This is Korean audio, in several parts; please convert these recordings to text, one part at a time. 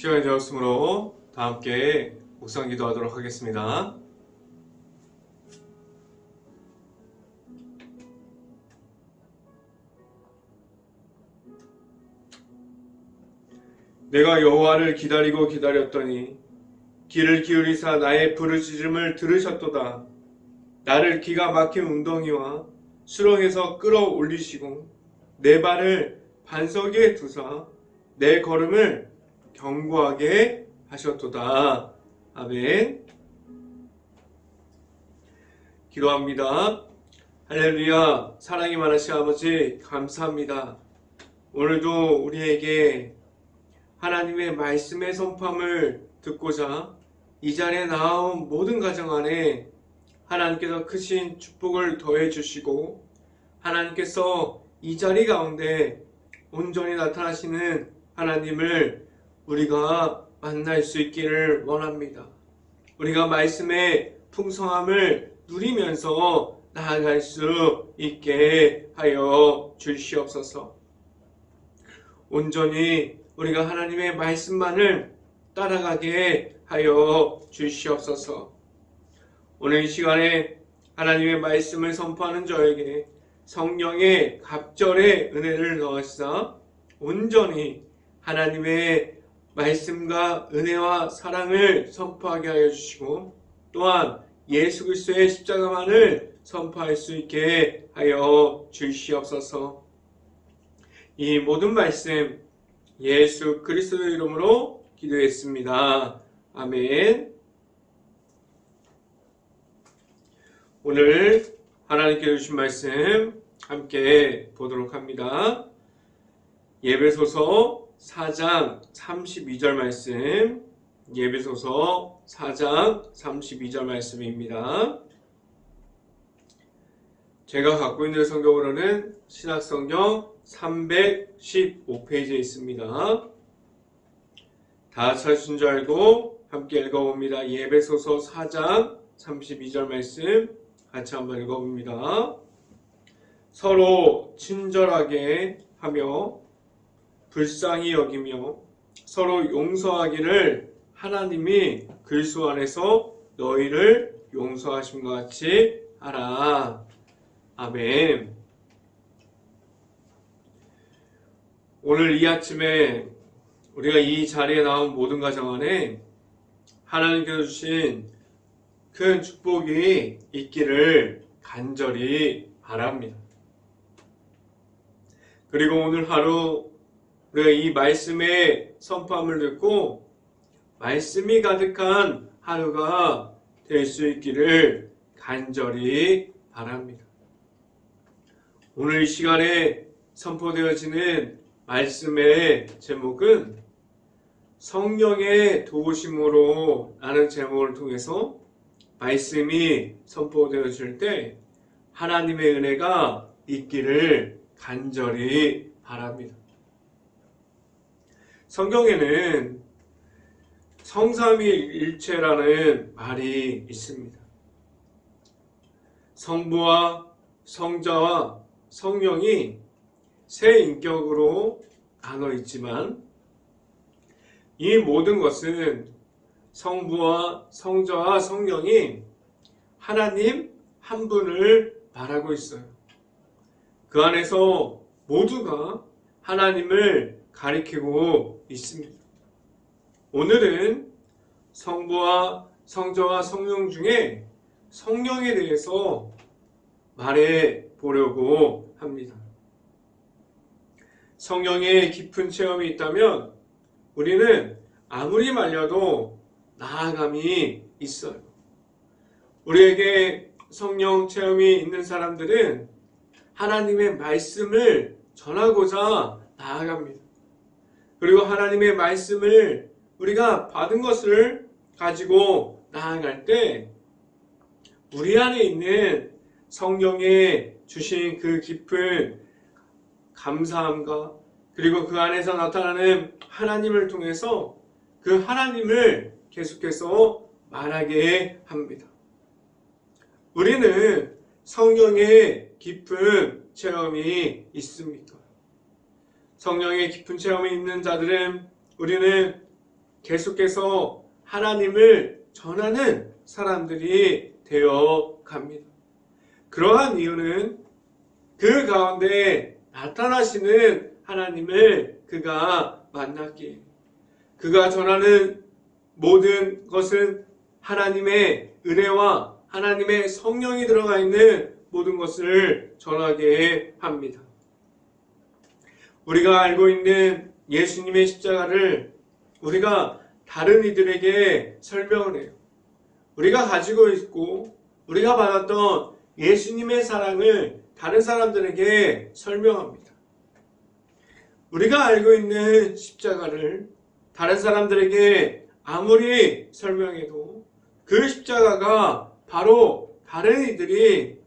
시간이 되었으므로 다 함께 묵상 기도하도록 하겠습니다. 내가 여호와를 기다리고 기다렸더니 귀를 기울이사 나의 부르짖음을 들으셨도다. 나를 기가 막힌 웅덩이와 수렁에서 끌어올리시고 내 발을 반석 위에 두사 내 걸음을 견고하게 하셨도다. 아멘. 기도합니다. 할렐루야. 사랑이 많으신 아버지 감사합니다. 오늘도 우리에게 하나님의 말씀의 선포함을 듣고자 이 자리에 나온 모든 가정 안에 하나님께서 크신 축복을 더해 주시고 하나님께서 이 자리 가운데 온전히 나타나시는 하나님을 우리가 만날 수 있기를 원합니다. 우리가 말씀의 풍성함을 누리면서 나아갈 수 있게 하여 주시옵소서. 온전히 우리가 하나님의 말씀만을 따라가게 하여 주시옵소서. 오늘 이 시간에 하나님의 말씀을 선포하는 저에게 성령의 갑절의 은혜를 넣으시사 온전히 하나님의 말씀과 은혜와 사랑을 선포하게 하여 주시고 또한 예수 그리스도의 십자가만을 선포할 수 있게 하여 주시옵소서. 이 모든 말씀 예수 그리스도 이름으로 기도했습니다. 아멘. 오늘 하나님께 주신 말씀 함께 보도록 합니다. 예배소서 4장 32절 말씀, 예배소서 4장 32절 말씀입니다. 제가 갖고 있는 성경으로는 신약성경 315페이지에 있습니다. 다 찾으신 줄 알고 함께 읽어봅니다. 예배소서 4장 32절 말씀 같이 한번 읽어봅니다. 서로 친절하게 하며 불쌍히 여기며 서로 용서하기를 하나님이 그리스도 안에서 너희를 용서하신 것 같이 하라. 아멘. 오늘 이 아침에 우리가 이 자리에 나온 모든 가정 안에 하나님께서 주신 큰 축복이 있기를 간절히 바랍니다. 그리고 오늘 하루 우리가 이 말씀의 선포함을 듣고 말씀이 가득한 하루가 될 수 있기를 간절히 바랍니다. 오늘 이 시간에 선포되어지는 말씀의 제목은 성령의 도우심으로 라는 제목을 통해서 말씀이 선포되어질 때 하나님의 은혜가 있기를 간절히 바랍니다. 성경에는 성삼위일체라는 말이 있습니다. 성부와 성자와 성령이 세 인격으로 나눠 있지만 이 모든 것은 성부와 성자와 성령이 하나님 한 분을 말하고 있어요. 그 안에서 모두가 하나님을 가리키고 있습니다. 오늘은 성부와 성자와 성령 중에 성령에 대해서 말해 보려고 합니다. 성령의 깊은 체험이 있다면 우리는 아무리 말려도 나아감이 있어요. 우리에게 성령 체험이 있는 사람들은 하나님의 말씀을 전하고자 나아갑니다. 그리고 하나님의 말씀을 우리가 받은 것을 가지고 나아갈 때 우리 안에 있는 성령의 주신 그 깊은 감사함과 그리고 그 안에서 나타나는 하나님을 통해서 그 하나님을 계속해서 말하게 합니다. 우리는 성령의 깊은 체험이 있습니까? 성령의 깊은 체험이 있는 자들은 우리는 계속해서 하나님을 전하는 사람들이 되어 갑니다. 그러한 이유는 그 가운데 나타나시는 하나님을 그가 만났기에, 그가 전하는 모든 것은 하나님의 은혜와 하나님의 성령이 들어가 있는 모든 것을 전하게 합니다. 우리가 알고 있는 예수님의 십자가를 우리가 다른 이들에게 설명을 해요. 우리가 가지고 있고 우리가 받았던 예수님의 사랑을 다른 사람들에게 설명합니다. 우리가 알고 있는 십자가를 다른 사람들에게 아무리 설명해도 그 십자가가 바로 다른 이들이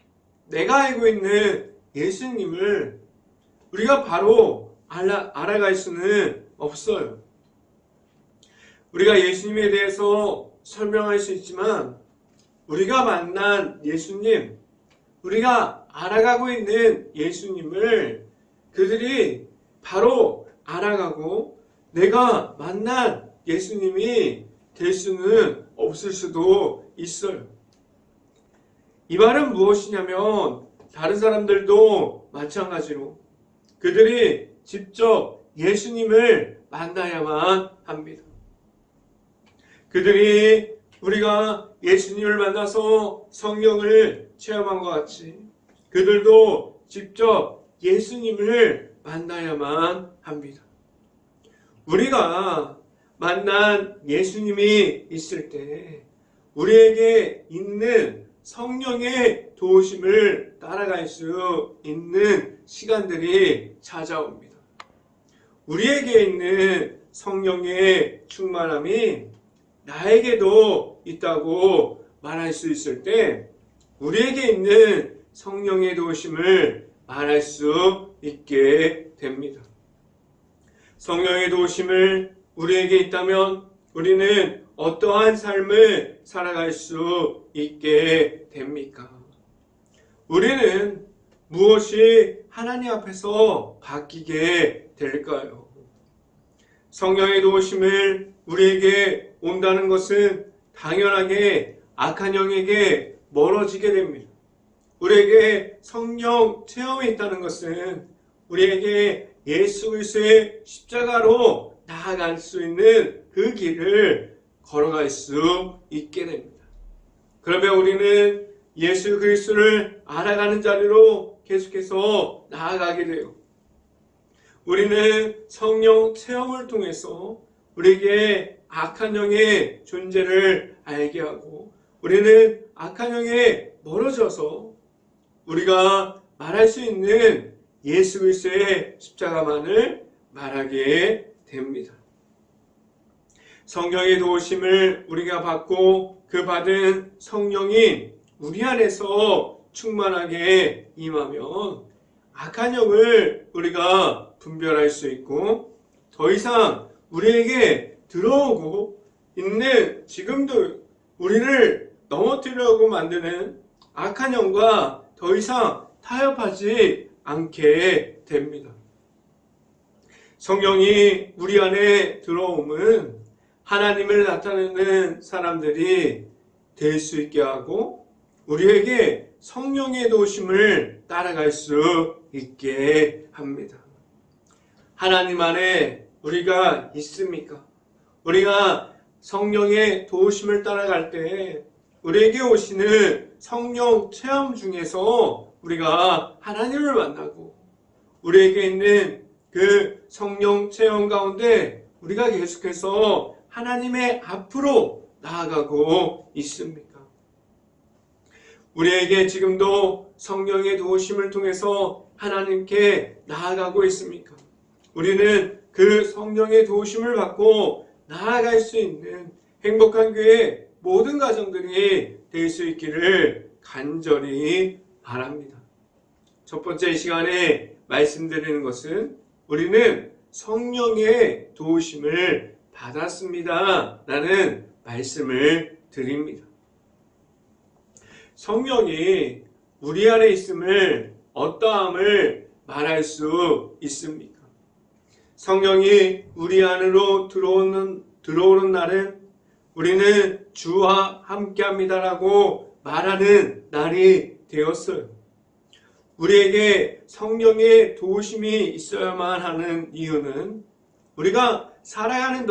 내가 알고 있는 예수님을 우리가 바로 알아갈 수는 없어요. 우리가 예수님에 대해서 설명할 수 있지만 우리가 만난 예수님, 우리가 알아가고 있는 예수님을 그들이 바로 알아가고 내가 만난 예수님이 될 수는 없을 수도 있어요. 이 말은 무엇이냐면 다른 사람들도 마찬가지로 그들이 직접 예수님을 만나야만 합니다. 그들이 우리가 예수님을 만나서 성령을 체험한 것 같이 그들도 직접 예수님을 만나야만 합니다. 우리가 만난 예수님이 있을 때 우리에게 있는 성령의 도우심을 따라갈 수 있는 시간들이 찾아옵니다. 우리에게 있는 성령의 충만함이 나에게도 있다고 말할 수 있을 때 우리에게 있는 성령의 도우심을 말할 수 있게 됩니다. 성령의 도우심을 우리에게 있다면 우리는 어떠한 삶을 살아갈 수 있게 됩니까? 우리는 무엇이 하나님 앞에서 바뀌게 될까요? 성령의 도우심을 우리에게 온다는 것은 당연하게 악한 영에게 멀어지게 됩니다. 우리에게 성령 체험이 있다는 것은 우리에게 예수 그리스도의 십자가로 나아갈 수 있는 그 길을 걸어갈 수 있게 됩니다. 그러면 우리는 예수 그리스도를 알아가는 자리로 계속해서 나아가게 돼요. 우리는 성령 체험을 통해서 우리에게 악한 영의 존재를 알게 하고 우리는 악한 영에 멀어져서 우리가 말할 수 있는 예수 그리스도의 십자가만을 말하게 됩니다. 성령의 도우심을 우리가 받고 그 받은 성령이 우리 안에서 충만하게 임하면 악한 영을 우리가 분별할 수 있고 더 이상 우리에게 들어오고 있는 지금도 우리를 넘어뜨리려고 만드는 악한 영과 더 이상 타협하지 않게 됩니다. 성령이 우리 안에 들어오면 하나님을 나타내는 사람들이 될 수 있게 하고 우리에게 성령의 도우심을 따라갈 수 있게 합니다. 하나님 안에 우리가 있습니까? 우리가 성령의 도우심을 따라갈 때 우리에게 오시는 성령 체험 중에서 우리가 하나님을 만나고 우리에게 있는 그 성령 체험 가운데 우리가 계속해서 하나님의 앞으로 나아가고 있습니까? 우리에게 지금도 성령의 도우심을 통해서 하나님께 나아가고 있습니까? 우리는 그 성령의 도우심을 받고 나아갈 수 있는 행복한 교회 모든 가정들이 될 수 있기를 간절히 바랍니다. 첫 번째 시간에 말씀드리는 것은 우리는 성령의 도우심을 받았습니다 라는 말씀을 드립니다. 성령이 우리 안에 있음을 어떠함을 말할 수 있습니까? 성령이 우리 안으로 들어오는 날은 우리는 주와 함께합니다라고 말하는 날이 되었어요. 우리에게 성령의 도우심이 있어야만 하는 이유는 우리가 살아야 하는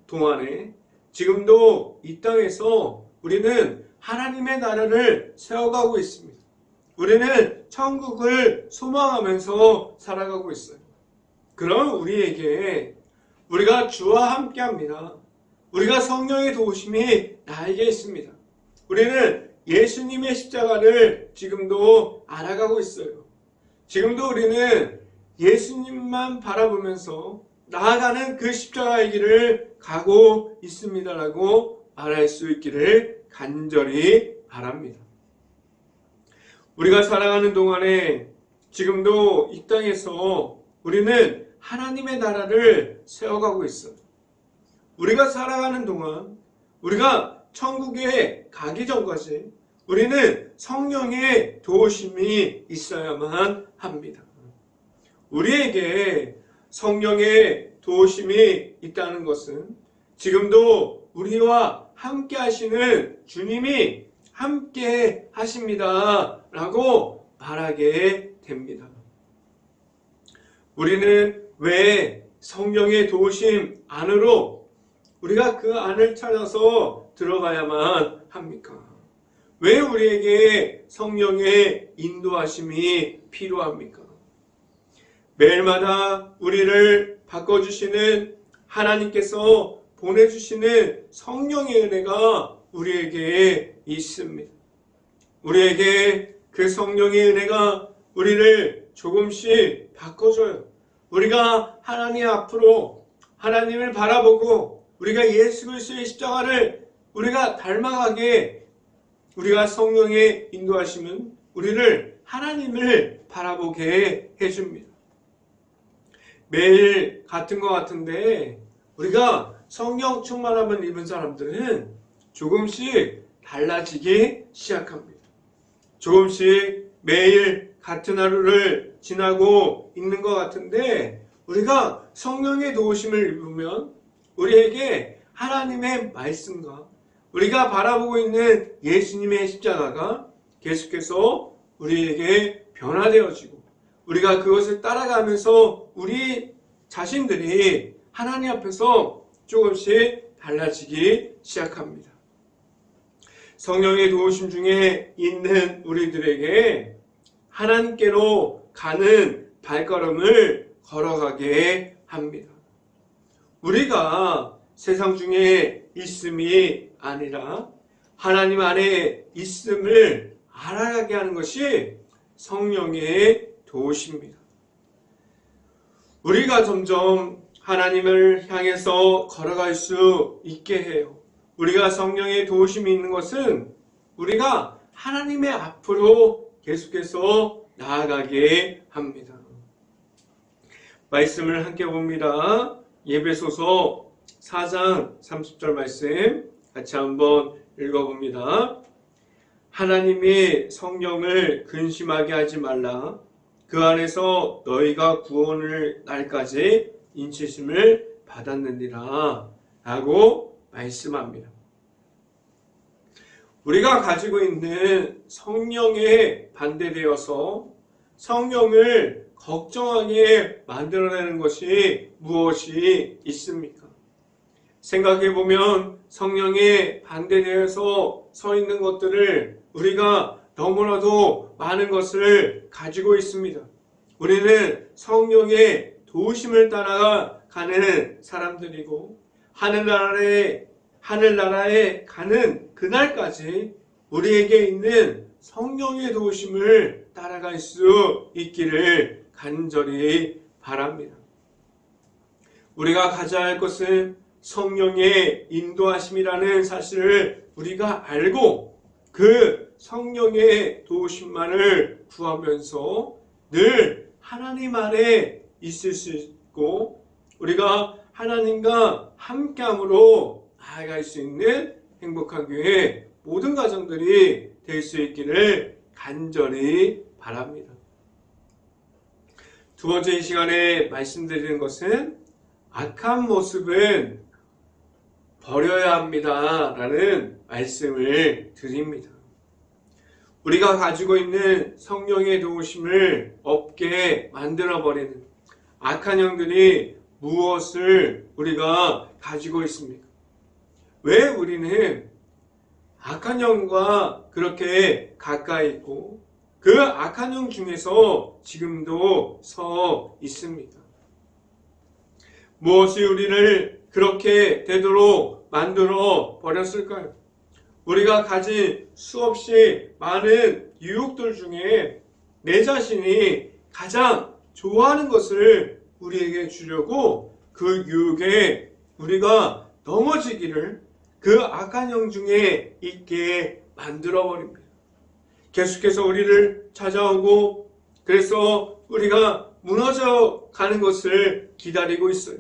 동안에 지금도 이 땅에서 우리는 하나님의 나라를 세워가고 있습니다. 우리는 천국을 소망하면서 살아가고 있어요. 그럼 우리에게 우리가 주와 함께합니다. 우리가 성령의 도우심이 나에게 있습니다. 우리는 예수님의 십자가를 지금도 알아가고 있어요. 지금도 우리는 예수님만 바라보면서 나아가는 그 십자가의 길을 가고 있습니다라고 말할 수 있기를 간절히 바랍니다. 우리가 살아가는 동안에 지금도 이 땅에서 우리는 하나님의 나라를 세워가고 있어요. 우리가 살아가는 동안 우리가 천국에 가기 전까지 우리는 성령의 도우심이 있어야만 합니다. 우리에게 성령의 도우심이 있다는 것은 지금도 우리와 함께 하시는 주님이 함께 하십니다 라고 말하게 됩니다. 우리는 왜 성령의 도우심 안으로 우리가 그 안을 찾아서 들어가야만 합니까? 왜 우리에게 성령의 인도하심이 필요합니까? 매일마다 우리를 바꿔주시는 하나님께서 보내주시는 성령의 은혜가 우리에게 있습니다. 우리에게 그 성령의 은혜가 우리를 조금씩 바꿔줘요. 우리가 하나님 앞으로 하나님을 바라보고 우리가 예수 그리스도의 십자가를 우리가 닮아가게 우리가 성령의 인도하심은 우리를 하나님을 바라보게 해줍니다. 매일 같은 것 같은데 우리가 성령 충만함을 입은 사람들은 조금씩 달라지기 시작합니다. 조금씩 매일 같은 하루를 지나고 있는 것 같은데 우리가 성령의 도우심을 입으면 우리에게 하나님의 말씀과 우리가 바라보고 있는 예수님의 십자가가 계속해서 우리에게 변화되어지고 우리가 그것을 따라가면서 우리 자신들이 하나님 앞에서 조금씩 달라지기 시작합니다. 성령의 도우심 중에 있는 우리들에게 하나님께로 가는 발걸음을 걸어가게 합니다. 우리가 세상 중에 있음이 아니라 하나님 안에 있음을 알아가게 하는 것이 성령의 도우심입니다. 우리가 점점 하나님을 향해서 걸어갈 수 있게 해요. 우리가 성령의 도우심이 있는 것은 우리가 하나님의 앞으로 계속해서 나아가게 합니다. 말씀을 함께 봅니다. 에베소서 4장 30절 말씀 같이 한번 읽어봅니다. 하나님이 성령을 근심하게 하지 말라. 그 안에서 너희가 구원을 날까지 인치심을 받았느니라 라고 말씀합니다. 우리가 가지고 있는 성령에 반대되어서 성령을 걱정하게 만들어내는 것이 무엇이 있습니까? 생각해보면 성령에 반대되어서 서 있는 것들을 우리가 너무나도 많은 것을 가지고 있습니다. 우리는 성령의 도우심을 따라가는 사람들이고 하늘나라에 가는 그날까지 우리에게 있는 성령의 도우심을 따라갈 수 있기를 간절히 바랍니다. 우리가 가져야 할 것은 성령의 인도하심이라는 사실을 우리가 알고 그 성령의 도우심만을 구하면서 늘 하나님 안에 있을 수 있고 우리가 하나님과 함께함으로 나아갈 수 있는 행복한 교회 모든 가정들이 될 수 있기를 간절히 바랍니다. 두 번째 이 시간에 말씀드리는 것은 악한 모습은 버려야 합니다. 라는 말씀을 드립니다. 우리가 가지고 있는 성령의 도우심을 없게 만들어버리는 악한 영들이 무엇을 우리가 가지고 있습니까? 왜 우리는 악한 영과 그렇게 가까이 있고 그 악한 영 중에서 지금도 서 있습니다? 무엇이 우리를 그렇게 되도록 만들어 버렸을까요? 우리가 가진 수없이 많은 유혹들 중에 내 자신이 가장 좋아하는 것을 우리에게 주려고 그 유혹에 우리가 넘어지기를 그 악한 영 중에 있게 만들어 버립니다. 계속해서 우리를 찾아오고 그래서 우리가 무너져 가는 것을 기다리고 있어요.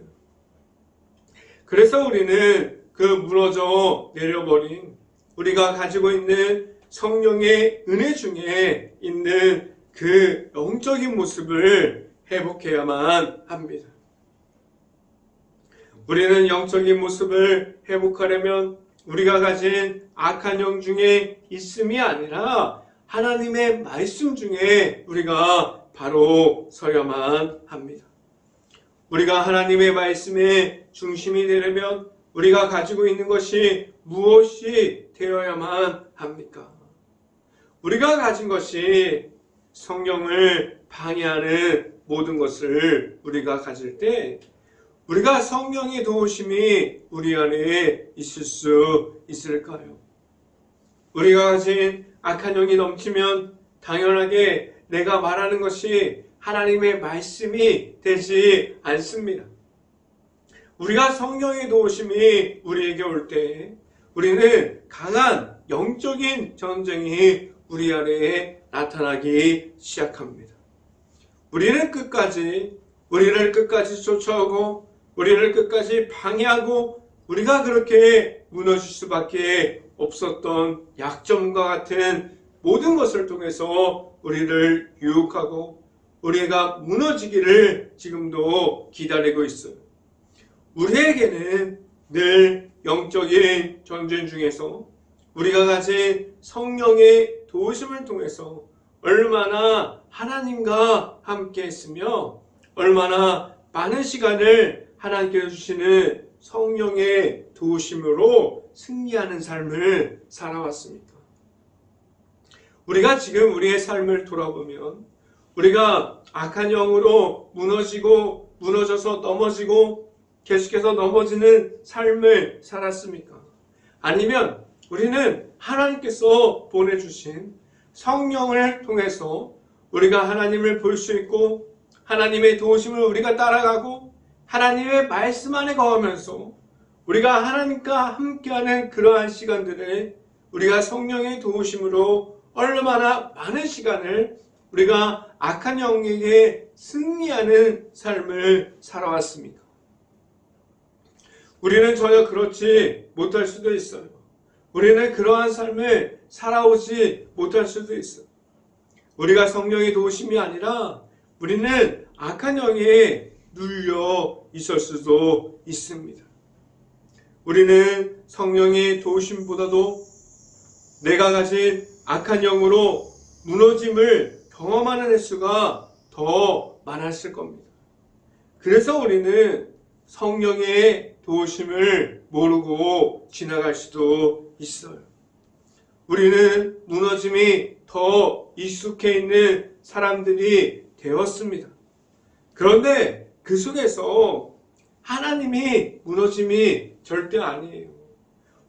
그래서 우리는 그 무너져 내려버린 우리가 가지고 있는 성령의 은혜 중에 있는 그 영적인 모습을 회복해야만 합니다. 우리는 영적인 모습을 회복하려면 우리가 가진 악한 영 중에 있음이 아니라 하나님의 말씀 중에 우리가 바로 서야만 합니다. 우리가 하나님의 말씀의 중심이 되려면 우리가 가지고 있는 것이 무엇이 되어야만 합니까? 우리가 가진 것이 성령을 방해하는 모든 것을 우리가 가질 때 우리가 성령의 도우심이 우리 안에 있을 수 있을까요? 우리가 가진 악한 영이 넘치면 당연하게 내가 말하는 것이 하나님의 말씀이 되지 않습니다. 우리가 성령의 도우심이 우리에게 올 때 우리는 강한 영적인 전쟁이 우리 안에 나타나기 시작합니다. 우리를 끝까지 쫓아오고 우리를 끝까지 방해하고 우리가 그렇게 무너질 수밖에 없었던 약점과 같은 모든 것을 통해서 우리를 유혹하고 우리가 무너지기를 지금도 기다리고 있어요. 우리에게는 늘 영적인 전쟁 중에서 우리가 가진 성령의 도우심을 통해서 얼마나 하나님과 함께 했으며 얼마나 많은 시간을 하나님께서 주시는 성령의 도우심으로 승리하는 삶을 살아왔습니까? 우리가 지금 우리의 삶을 돌아보면 우리가 악한 영으로 무너져서 넘어지고 계속해서 넘어지는 삶을 살았습니까? 아니면 우리는 하나님께서 보내주신 성령을 통해서 우리가 하나님을 볼 수 있고 하나님의 도우심을 우리가 따라가고 하나님의 말씀 안에 거하면서 우리가 하나님과 함께하는 그러한 시간들에 우리가 성령의 도우심으로 얼마나 많은 시간을 우리가 악한 영에게 승리하는 삶을 살아왔습니까? 우리는 전혀 그렇지 못할 수도 있어요. 우리는 그러한 삶을 살아오지 못할 수도 있어요. 우리가 성령의 도우심이 아니라 우리는 악한 영에 눌려 있을 수도 있습니다. 우리는 성령의 도우심보다도 내가 가진 악한 영으로 무너짐을 경험하는 횟수가 더 많았을 겁니다. 그래서 우리는 성령의 도우심을 모르고 지나갈 수도 있어요. 우리는 무너짐이 더 익숙해 있는 사람들이 되었습니다. 그런데 그 속에서 하나님이 무너짐이 절대 아니에요.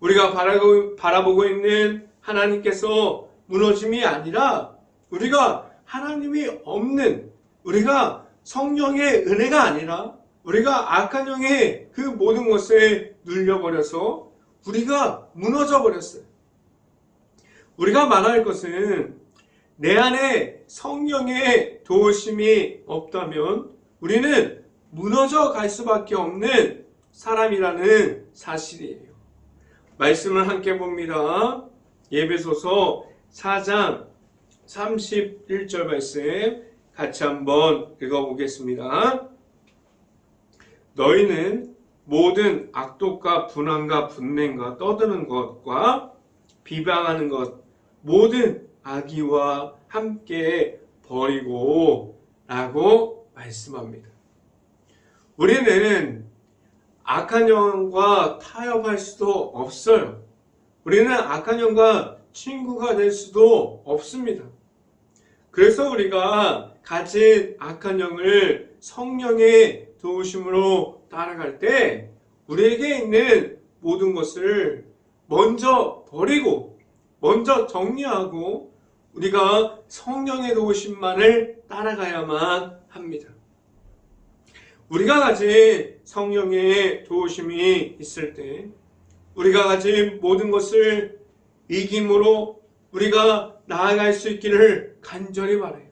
우리가 바라보고 있는 하나님께서 무너짐이 아니라 우리가 하나님이 없는 우리가 성령의 은혜가 아니라 우리가 악한 영의 그 모든 것에 눌려버려서 우리가 무너져 버렸어요. 우리가 말할 것은 내 안에 성령의 도우심이 없다면 우리는 무너져 갈 수밖에 없는 사람이라는 사실이에요. 말씀을 함께 봅니다. 에베소서 4장 31절 말씀 같이 한번 읽어보겠습니다. 너희는 모든 악독과 분함과 분냉과 떠드는 것과 비방하는 것 모든 악의와 함께 버리고 라고 말씀합니다. 우리는 악한 영과 타협할 수도 없어요. 우리는 악한 영과 친구가 될 수도 없습니다. 그래서 우리가 가진 악한 영을 성령의 도우심으로 따라갈 때 우리에게 있는 모든 것을 먼저 버리고 먼저 정리하고 우리가 성령의 도우심만을 따라가야만 합니다. 우리가 가진 성령의 도우심이 있을 때 우리가 가진 모든 것을 이김으로 우리가 나아갈 수 있기를 간절히 바라요.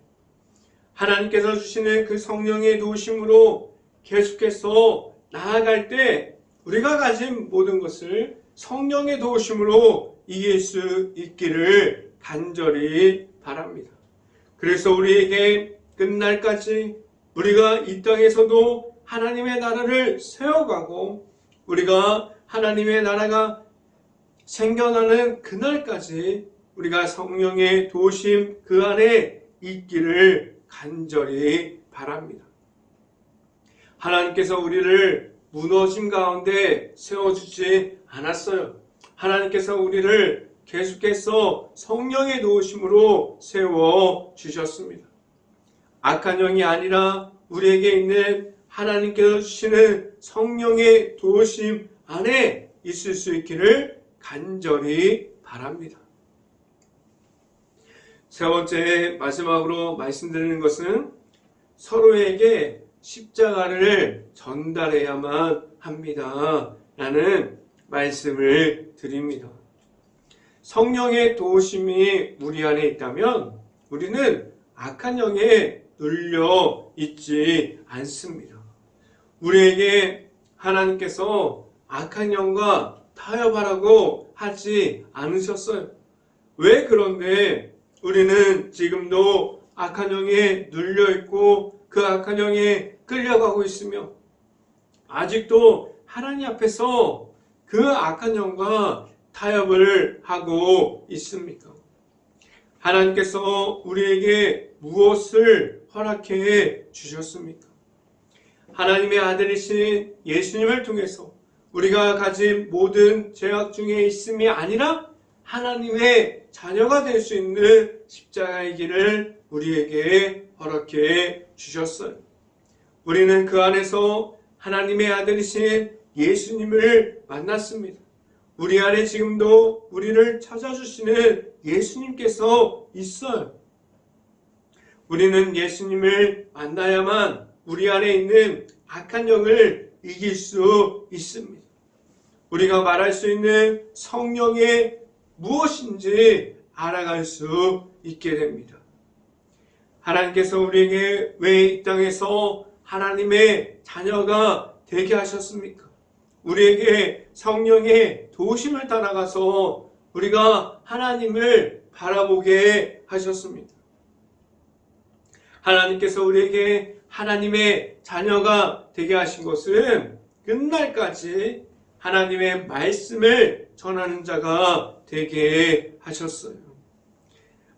하나님께서 주시는 그 성령의 도우심으로 계속해서 나아갈 때 우리가 가진 모든 것을 성령의 도우심으로 이길 수 있기를 간절히 바랍니다. 그래서 우리에게 끝날까지 우리가 이 땅에서도 하나님의 나라를 세워가고 우리가 하나님의 나라가 생겨나는 그날까지 우리가 성령의 도우심 그 안에 있기를 간절히 바랍니다. 하나님께서 우리를 무너짐 가운데 세워주지 않았어요. 하나님께서 우리를 계속해서 성령의 도우심으로 세워주셨습니다. 악한 영이 아니라 우리에게 있는 하나님께서 주시는 성령의 도우심 안에 있을 수 있기를 간절히 바랍니다. 세 번째 마지막으로 말씀드리는 것은 서로에게 십자가를 전달해야만 합니다. 라는 말씀을 드립니다. 성령의 도우심이 우리 안에 있다면 우리는 악한 영에 눌려 있지 않습니다. 우리에게 하나님께서 악한 영과 타협하라고 하지 않으셨어요. 왜 그런데 우리는 지금도 악한 영에 눌려 있고 그 악한 영에 끌려가고 있으며 아직도 하나님 앞에서 그 악한 영과 타협을 하고 있습니까? 하나님께서 우리에게 무엇을 허락해 주셨습니까? 하나님의 아들이신 예수님을 통해서 우리가 가진 모든 죄악 중에 있음이 아니라 하나님의 자녀가 될 수 있는 십자가의 길을 우리에게 허락해 주셨어요. 우리는 그 안에서 하나님의 아들이신 예수님을 만났습니다. 우리 안에 지금도 우리를 찾아주시는 예수님께서 있어요. 우리는 예수님을 만나야만 우리 안에 있는 악한 영을 이길 수 있습니다. 우리가 말할 수 있는 성령의 무엇인지 알아갈 수 있게 됩니다. 하나님께서 우리에게 왜 이 땅에서 하나님의 자녀가 되게 하셨습니까? 우리에게 성령의 도우심을 따라가서 우리가 하나님을 바라보게 하셨습니다. 하나님께서 우리에게 하나님의 자녀가 되게 하신 것은 끝날까지 하나님의 말씀을 전하는 자가 되게 하셨어요.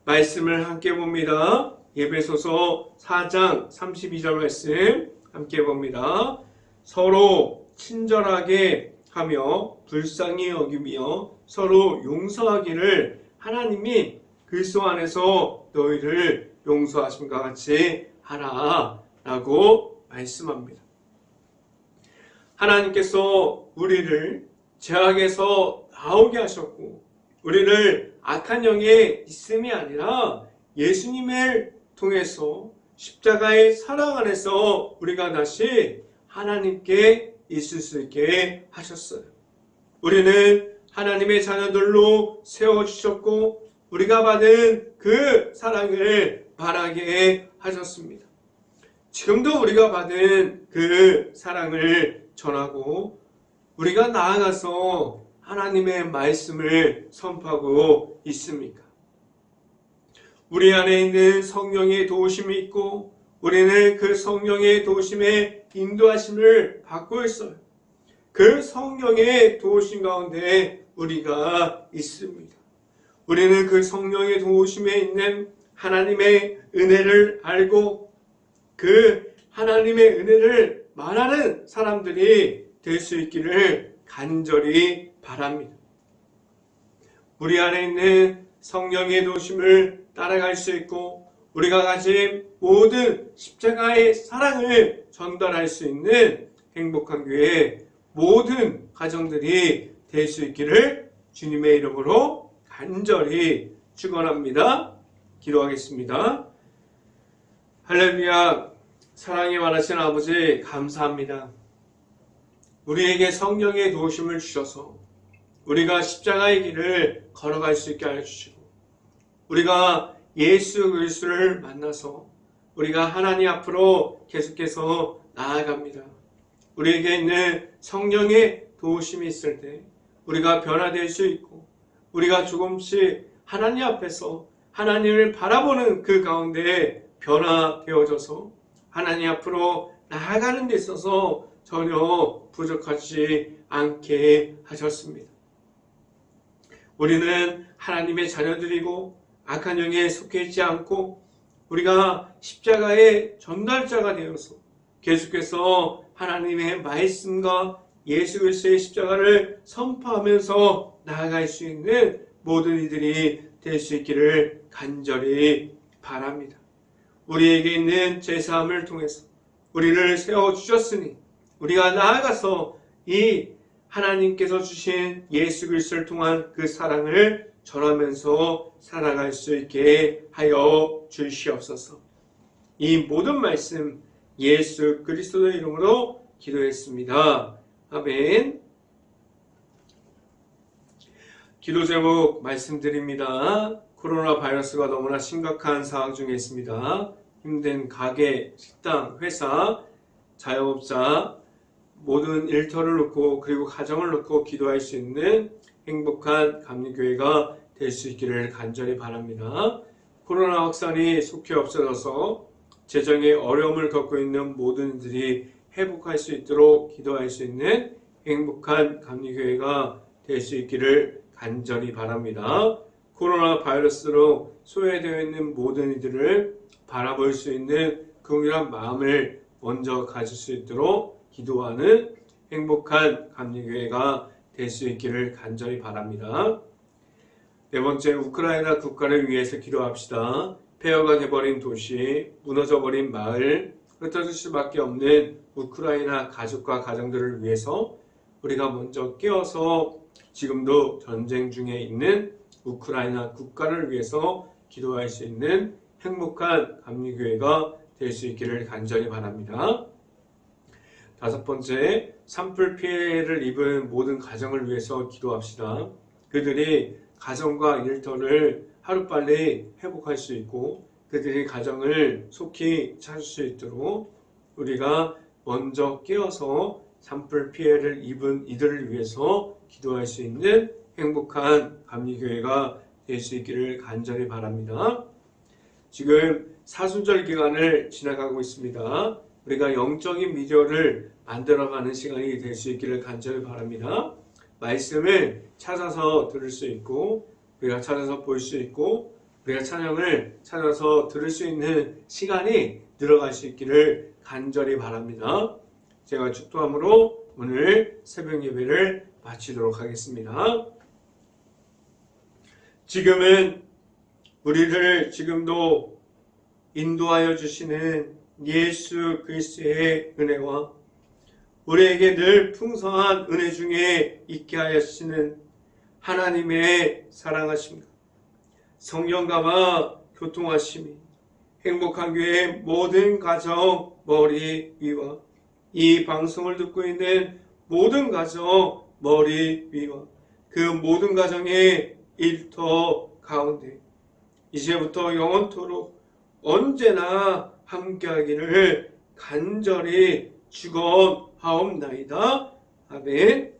말씀을 함께 봅니다. 에베소서 4장 32절 말씀 함께 봅니다. 서로 친절하게 하며 불쌍히 여기며 서로 용서하기를 하나님이 그리스도 안에서 너희를 용서하심과 같이 하라 라고 말씀합니다. 하나님께서 우리를 죄악에서 나오게 하셨고 우리를 악한 영에 있음이 아니라 예수님을 통해서 십자가의 사랑 안에서 우리가 다시 하나님께 있을 수 있게 하셨어요. 우리는 하나님의 자녀들로 세워주셨고 우리가 받은 그 사랑을 바라게 하셨습니다. 지금도 우리가 받은 그 사랑을 전하고 우리가 나아가서 하나님의 말씀을 선포하고 있습니까? 우리 안에 있는 성령의 도우심이 있고 우리는 그 성령의 도우심에 인도하심을 받고 있어요. 그 성령의 도우심 가운데 우리가 있습니다. 우리는 그 성령의 도우심에 있는 하나님의 은혜를 알고 그 하나님의 은혜를 말하는 사람들이 될 수 있기를 간절히 바랍니다. 우리 안에 있는 성령의 도우심을 따라갈 수 있고 우리가 가진 모든 십자가의 사랑을 전달할 수 있는 행복한 교회 모든 가정들이 될 수 있기를 주님의 이름으로 간절히 축원합니다. 기도하겠습니다. 할렐루야. 사랑이 많으신 아버지 감사합니다. 우리에게 성령의 도우심을 주셔서 우리가 십자가의 길을 걸어갈 수 있게 하여 주시고 우리가 예수 그리스도를 만나서 우리가 하나님 앞으로 계속해서 나아갑니다. 우리에게 있는 성령의 도우심이 있을 때 우리가 변화될 수 있고 우리가 조금씩 하나님 앞에서 하나님을 바라보는 그 가운데 변화되어져서 하나님 앞으로 나아가는 데 있어서 전혀 부족하지 않게 하셨습니다. 우리는 하나님의 자녀들이고 악한 영에 속해 있지 않고 우리가 십자가의 전달자가 되어서 계속해서 하나님의 말씀과 예수 그리스도의 십자가를 선포하면서 나아갈 수 있는 모든 이들이 될 수 있기를 간절히 바랍니다. 우리에게 있는 제사함을 통해서 우리를 세워주셨으니 우리가 나아가서 이 하나님께서 주신 예수 그리스도를 통한 그 사랑을 전하면서 살아갈 수 있게 하여 주시옵소서. 이 모든 말씀 예수 그리스도의 이름으로 기도했습니다. 아멘. 기도 제목 말씀드립니다. 코로나 바이러스가 너무나 심각한 상황 중에 있습니다. 힘든 가게, 식당, 회사, 자영업자 모든 일터를 놓고 그리고 가정을 놓고 기도할 수 있는 행복한 감리교회가 될 수 있기를 간절히 바랍니다. 코로나 확산이 속히 없어져서 재정의 어려움을 겪고 있는 모든 이들이 회복할 수 있도록 기도할 수 있는 행복한 감리교회가 될 수 있기를 간절히 바랍니다. 코로나 바이러스로 소외되어 있는 모든 이들을 바라볼 수 있는 긍휼한 마음을 먼저 가질 수 있도록 기도하는 행복한 감리교회가 될 수 있기를 간절히 바랍니다. 네 번째, 우크라이나 국가를 위해서 기도합시다. 폐허가 돼버린 도시, 무너져버린 마을, 흩어질 수밖에 없는 우크라이나 가족과 가정들을 위해서 우리가 먼저 깨어서 지금도 전쟁 중에 있는 우크라이나 국가를 위해서 기도할 수 있는 행복한 감리교회가 될 수 있기를 간절히 바랍니다. 다섯 번째, 산불 피해를 입은 모든 가정을 위해서 기도합시다. 그들이 가정과 일터를 하루빨리 회복할 수 있고 그들이 가정을 속히 찾을 수 있도록 우리가 먼저 깨어서 산불 피해를 입은 이들을 위해서 기도할 수 있는 행복한 감리교회가 될 수 있기를 간절히 바랍니다. 지금 사순절 기간을 지나가고 있습니다. 우리가 영적인 미디어를 만들어가는 시간이 될 수 있기를 간절히 바랍니다. 말씀을 찾아서 들을 수 있고 우리가 찾아서 볼 수 있고 우리가 찬양을 찾아서 들을 수 있는 시간이 늘어갈 수 있기를 간절히 바랍니다. 제가 축도함으로 오늘 새벽 예배를 마치도록 하겠습니다. 지금은 우리를 지금도 인도하여 주시는 예수 그리스도의 은혜와 우리에게 늘 풍성한 은혜 중에 있게 하시는 하나님의 사랑하심과 성령과와 교통하심이 행복한 교회 모든 가정 머리 위와 이 방송을 듣고 있는 모든 가정 머리 위와 그 모든 가정의 일터 가운데 이제부터 영원토록 언제나 함께하기를 간절히 축원하옵나이다. 아멘.